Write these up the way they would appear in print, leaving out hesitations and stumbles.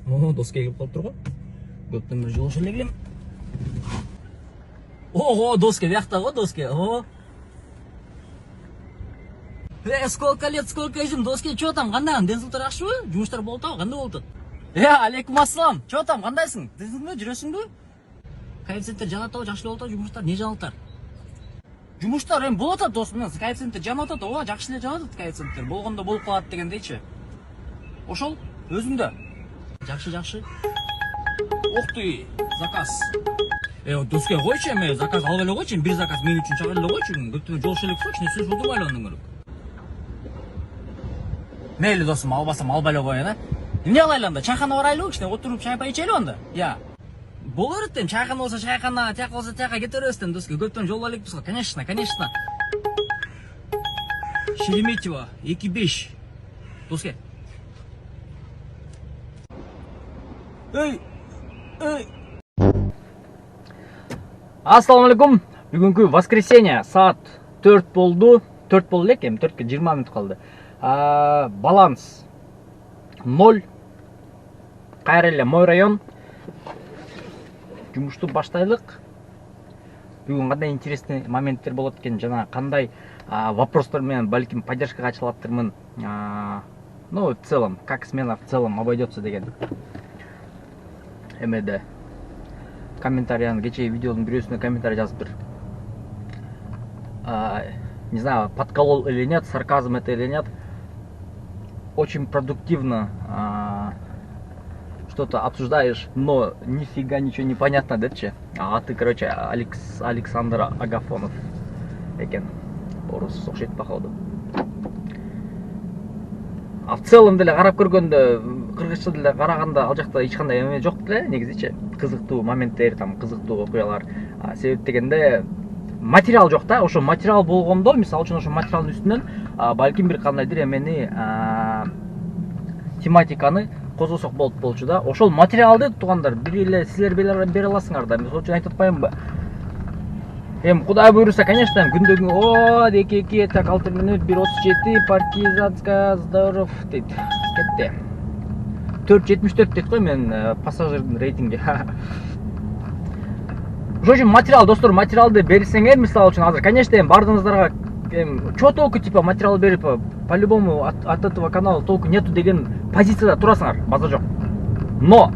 О, доске келип калып турган. Көптөн бери жолуша эле келем. Ого, доске биякта го, доске. О. Сколько лет, сколько жим, доске, чё там, кандай? Денсаулыктар жакшыбы? Жумуштар болуп атабы? Кандай болуп атат? Алейкум ассалам. Чё там, кандайсың? Тизиңби, жүрөсүңбү? Коэффициенттер жанып атабы, жакшы болуп атабы жумуштар? Не жаңылыктар? Жумуштар эми болуп атат, досум. Коэффициенттер жанып атат, ооба, жакшы эле жанып атат коэффициенттер. Болгондо болуп калат дегендейчи. Ошол өзүңдө. Жакшы. Ух ты, заказ. Доске койчу эми, заказ алып эле койчу, бир заказ мен үчүн чыгып эле койчу. Көптөн жолуша элек койчу, нерсе жолдубай эле андан көрө. Мейли досум, албасам албай эле коеюн, а? Эмне кылайлы анда? Чайкана барайлыбы, кичине отуруп чай ичелиби анда? Боло берет эми, чайкана болсо чайкана, тияк болсо тияка кете беребиз доске. Көптөн жолдой элекпиз го. Конечно. Шереметьево 2-5. Доске. Ассаламу алейкум. Бүгүнкү воскресенье, саат 4 болду. 4 болду элек, эми 4ке 20 мүнөт калды. Баланс 0. Кайра эле мой район. Жумушту баштайлык. Бүгүн кандай интересный моменттер болот экен, жана кандай вопростор менен балким поддержкага чалаттырмын. Ну, в целом, как смена в целом обойдется деген. Эмеде комментарияны кечеги видеонун бирөөсүнө комментарий жазыптыр. Не знаю, подколол или нет, сарказм это или нет. Очень продуктивно что-то обсуждаешь, но нифига ничего не понятно, да, че? А ты, короче, Александр Агафонов экен. Орус окшойт походу. А в целом деле карап көргөндө, кыргызча деле караганда ал жакта эч кандай эме жок деле, негизичи. Кызыктуу моменттер, там кызыктуу окуялар. Себеп дегенде материал жок да, ошо материал болгондо, мисалы үчүн ошо материалдын үстүнөн балким бир кандайдыр эмени тематиканы козгосок болчу да. Ошол материалды туугандар бир эле силер бере аласыңар да. Мисалы үчүн айтып атпаймынбы? Эми Кудай буйруса, конечно, күндөгү 2 так 6 мүнөт 1:37 партизанская здоров дейт. Кетти. 4:74 дейт го мен пассажирдин рейтинги. Ошол үчүн материал, достор, материалды берсеңер, мисалы үчүн азыр, конечно, бардыгыңыздарга чё толку типа материал берип, по-любому от этого канала толку нету деген позицияда турасыңар, базар жок. Но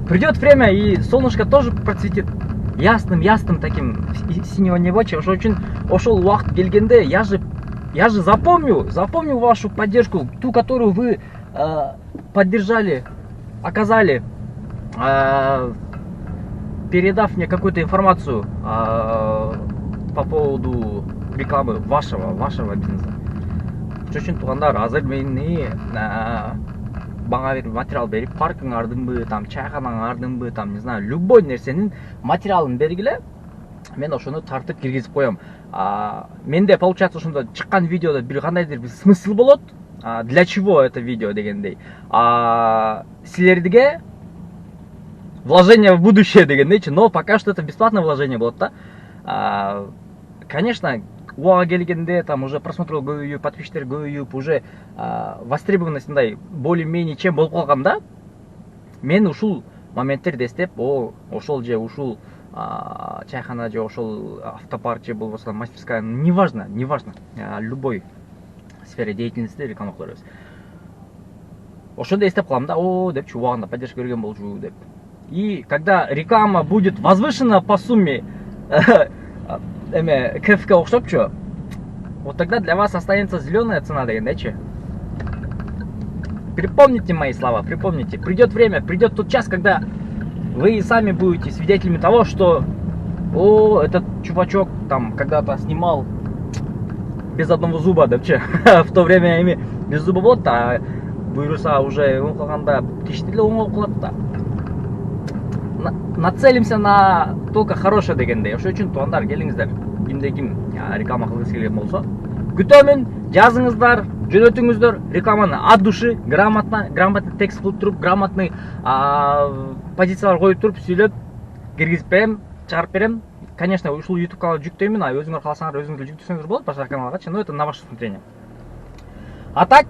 придет время, и солнышко тоже процветет ясным таким синего небочи. Ошол үчүн ошол убакыт келгенде я же запомню вашу поддержку, ту, которую вы поддержали, оказали, передав мне какую-то информацию по поводу рекламы вашего бизнеса. Ошол үчүн туугандар, азыр мени баңа бир материал берип, паркыңардыңбы, там чайканаңардыңбы, там не знаю, любой нерсенин материалын бергиле, мен ошону тартып киргизип коем. Менде получается ошондо чыккан видеодо бир кандайдыр бир смысл болот. Для чего это видео дегендей. Силерге вложение в будущее дегендейчи, но пока что это бесплатное вложение болот да. Конечно, убага келгенде, там уже просмотр көбөйүп, подписчиктер көбөйүп, уже востребованность более-менее чем болуп калганда, мен ушул моменттерди эстеп, ошол же ушул чайхана же ошол автопарк же болбосо мастерская, неважно, любой сфере деятельности реклама кыла беребиз. Ошондо эстеп калам да, депчи, убагында поддержка берген болчу деп. И когда реклама будет возвышена по сумме КФК окшопчу, вот тогда для вас останется зеленая цена дегендейчи. Припомните мои слова, припомните. Придет время, придет тот час, когда вы сами будете свидетелями того, что этот чувачок там когда-то снимал без одного зуба, депчи. В то время эми без зуба болот, а буйруса уже калганда тишти эле оңолуп калат да. Нацелимся на только хорошее дегендей. Ошол үчүн туугандар, келиңиздер. Кимде ким реклама кылгысы келген болсо, күтөмүн, жазыңыздар, жөнөтүңүздөр. Рекламаны от души, грамотный текст кылып туруп, грамотный позициялар коюп туруп, сүйлөп киргизип берем, чыгарып берем. Конечно, ушул YouTube каналга жүктөймүн, өзүңөр кааласаңар өзүңөр жүктөсөңөр болот башка каналга, но это на ваше усмотрение. А так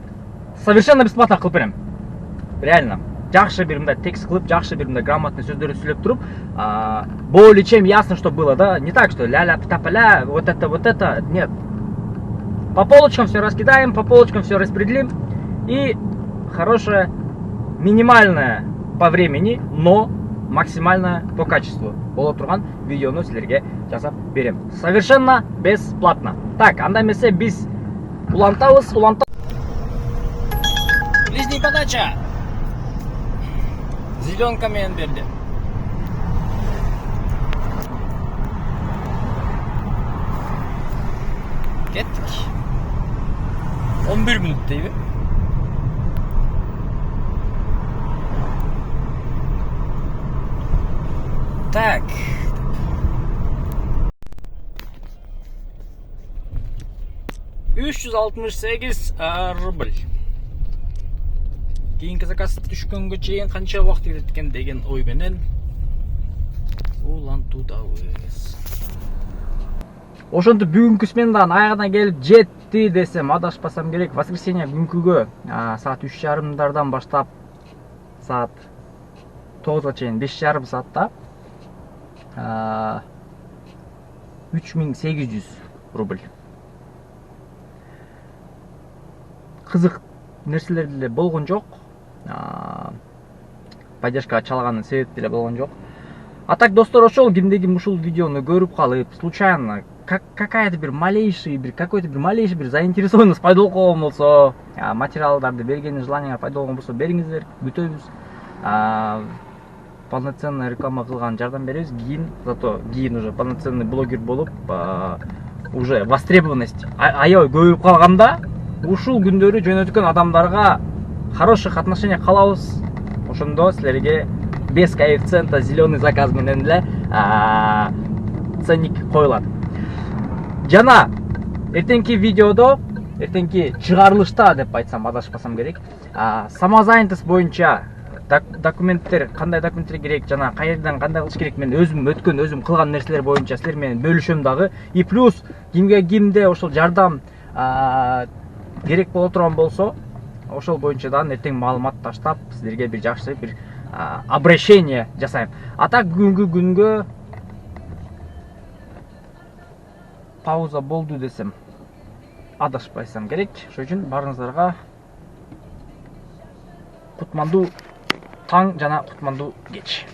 совершенно бесплатно кылып берем. Реально. жакшы бир мындай текст кылып, жакшы бир мындай грамотный сөздөрдү сүйлөп туруп, более чем ясно, что было, да, не так, что ля-ля, птапа-ля, вот это, нет. По полочкам все раскидаем, по полочкам все распределим, и хорошее, минимальное по времени, но максимальное по качеству боло турган видеону силерге жасап берем. Совершенно бесплатно. Так, анда эмесе биз улантабыз. Ближний подача. Зеленка менен берди. Кеттик. 11 минут дейби. Так. $368 рубль. Кийинки заказ түшкөнгө чейин канча убакыт кетет экен деген ой менен улантуудабыз. Ошентип бүгүнкү сменадан аягына келип жетти десем адашпасам керек. Воскресенье күнкүгө саат 3:30 баштап саат 9-га чейин 5,5 саатта 3800 рубль. Кызык нерселер деле болгон жок. Поддержка чалганын себеби деле болгон жок. А так, достор, ошол кимде-ким ушул видеону көрүп калып, случайно какой-то бир малейший бир заинтересованность пайда болгон болсо, материалдарды берген желание пайда болгон болсо бериңиздер, күтөбүз. Полноценная реклама кылган жардам беребиз. Кийин уже полноценный блогер болуп, уже востребованность аябай көбөйүп калганда, ушул күндөрү жөнөткөн адамдарга хороших отношений калабыз. Ошондо силерге без коэффициента зеленый заказ менен эле ценник коюлат. Жана эртеңки видеодо, эртеңки чыгарылышта деп айтсам адашпасам керек, самозанятость боюнча документтер, кандай документтер керек, жана кайерден кандай кылыш керек, мен өзүм кылган нерселер боюнча силер менен бөлүшөм дагы. И плюс кимде ошол жардам керек боло турган болсо, ошол боюнча дагы эртең маалымат таштап силерге бир жакшы бир обращение жасайм. А так бүгүнкү күнгө пауза болду десем адашпайсам керек. Ошон үчүн барыңыздарга кутмандуу таң жана кутмандуу кеч.